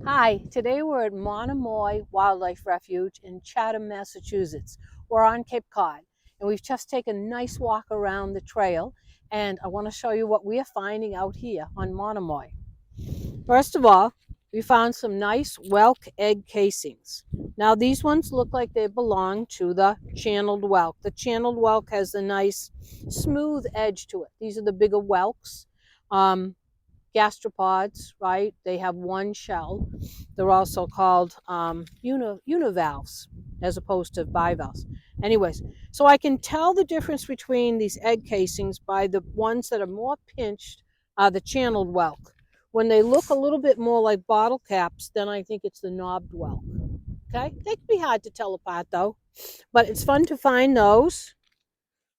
Hi, today we're at Monomoy Wildlife Refuge in Chatham, Massachusetts. We're on Cape Cod and we've just taken a nice walk around the trail, and I want to show you what we are finding out here on Monomoy. First of all, we found some nice whelk egg casings. Now these ones look like they belong to the channeled whelk. The channeled whelk has a nice smooth edge to it. These are the bigger whelks. Gastropods, right? They have one shell. They're also called univalves as opposed to bivalves. Anyways, so I can tell the difference between these egg casings by the ones that are more pinched, the channeled whelk. When they look a little bit more like bottle caps, then I think it's the knobbed whelk. Okay, they can be hard to tell apart though, but it's fun to find those.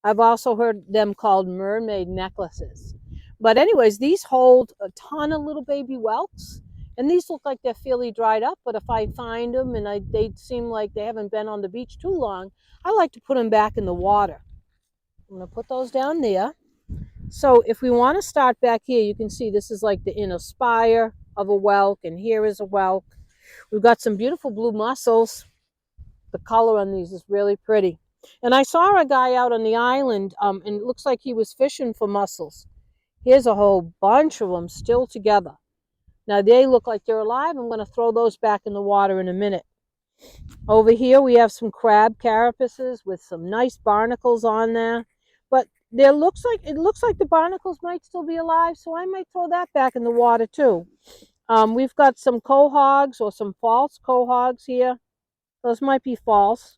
I've also heard them called mermaid necklaces. But anyways, these hold a ton of little baby whelks, and these look like they're fairly dried up. But if I find them and they seem like they haven't been on the beach too long, I like to put them back in the water. I'm going to put those down there. So if we want to start back here, you can see this is like the inner spire of a whelk, and here is a whelk. We've got some beautiful blue mussels. The color on these is really pretty. And I saw a guy out on the island, and it looks like he was fishing for mussels. Here's a whole bunch of them still together. Now they look like they're alive. I'm going to throw those back in the water in a minute. Over here we have some crab carapaces with some nice barnacles on there. But it looks like the barnacles might still be alive, so I might throw that back in the water too. We've got some quahogs or some false quahogs here. Those might be false.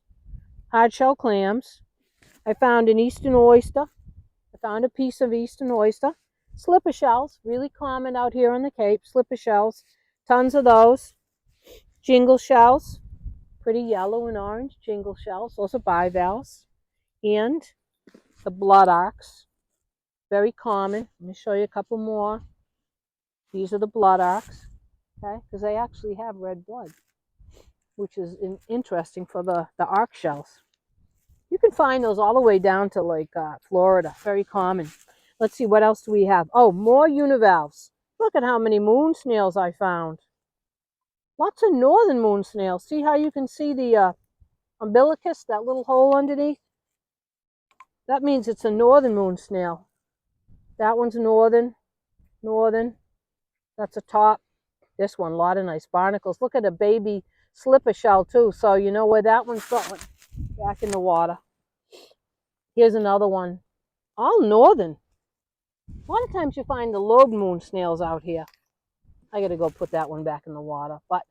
Hard shell clams. I found an eastern oyster. I found a piece of eastern oyster. Slipper shells, really common out here on the Cape. Slipper shells, tons of those. Jingle shells, pretty yellow and orange jingle shells. Those are bivalves. And the blood arcs, very common. Let me show you a couple more. These are the blood arcs, okay, because they actually have red blood, which is interesting for the arc shells. You can find those all the way down to like Florida. Very common. Let's see, what else do we have? Oh, more univalves. Look at how many moon snails I found. Lots of northern moon snails. See how you can see the umbilicus, that little hole underneath? That means it's a northern moon snail. That one's northern, northern. That's a top. This one, a lot of nice barnacles. Look at a baby slipper shell too, so you know where that one's going. Back in the water. Here's another one. All northern. A lot of times you find the lobe moon snails out here. I got to go put that one back in the water. But,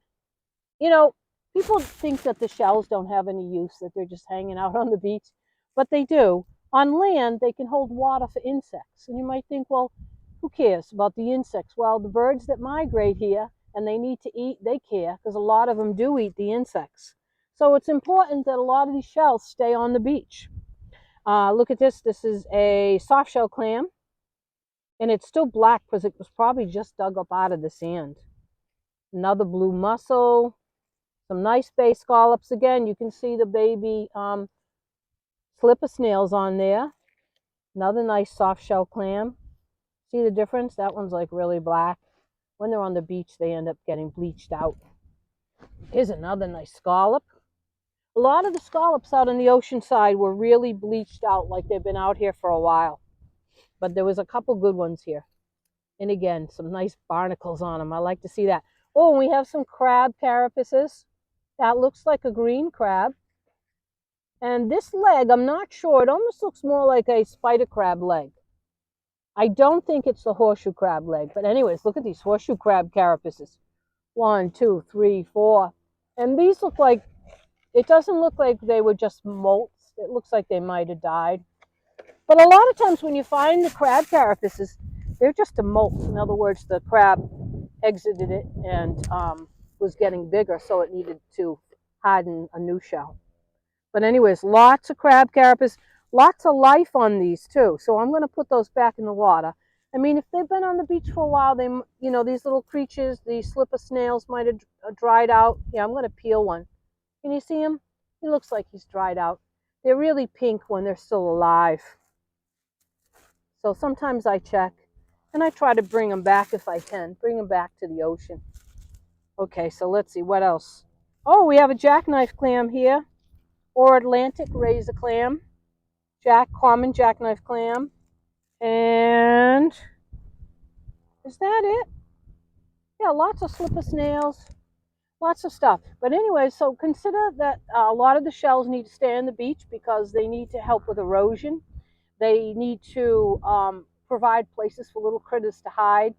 you know, people think that the shells don't have any use, that they're just hanging out on the beach. But they do. On land, they can hold water for insects. And you might think, well, who cares about the insects? Well, the birds that migrate here and they need to eat, they care, because a lot of them do eat the insects. So it's important that a lot of these shells stay on the beach. Look at this. This is a soft shell clam. And it's still black because it was probably just dug up out of the sand. Another blue mussel. Some nice bay scallops. Again, you can see the baby slipper snails on there. Another nice soft shell clam. See the difference? That one's like really black. When they're on the beach, they end up getting bleached out. Here's another nice scallop. A lot of the scallops out on the ocean side were really bleached out, like they've been out here for a while. But there was a couple good ones here. And again, some nice barnacles on them. I like to see that. Oh, and we have some crab carapaces. That looks like a green crab. And this leg, I'm not sure. It almost looks more like a spider crab leg. I don't think it's the horseshoe crab leg. But anyways, look at these horseshoe crab carapaces. 1, 2, 3, 4. And these look like, it doesn't look like they were just molts. It looks like they might have died. But a lot of times when you find the crab carapaces, they're just a molt. In other words, the crab exited it and was getting bigger, so it needed to harden a new shell. But anyways, lots of crab carapace, lots of life on these too. So I'm going to put those back in the water. I mean, if they've been on the beach for a while, they, you know, these little creatures, these slipper snails might have dried out. Yeah, I'm going to peel one. Can you see him? He looks like he's dried out. They're really pink when they're still alive. So sometimes I check, and I try to bring them back if I can, bring them back to the ocean. Okay, so let's see what else. Oh, we have a jackknife clam here, or Atlantic razor clam, common jackknife clam, and is that it? Yeah, lots of slipper snails, lots of stuff. But anyway, so consider that a lot of the shells need to stay on the beach because they need to help with erosion. They need to provide places for little critters to hide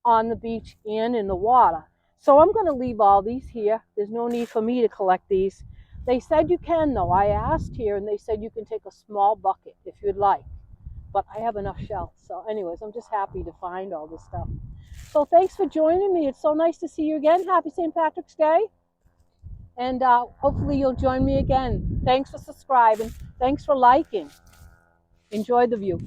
on the beach and in the water. So I'm going to leave all these here. There's no need for me to collect these. They said you can, though. I asked here, and they said you can take a small bucket if you'd like. But I have enough shells. So anyways, I'm just happy to find all this stuff. So thanks for joining me. It's so nice to see you again. Happy St. Patrick's Day. And hopefully you'll join me again. Thanks for subscribing. Thanks for liking. Enjoy the view.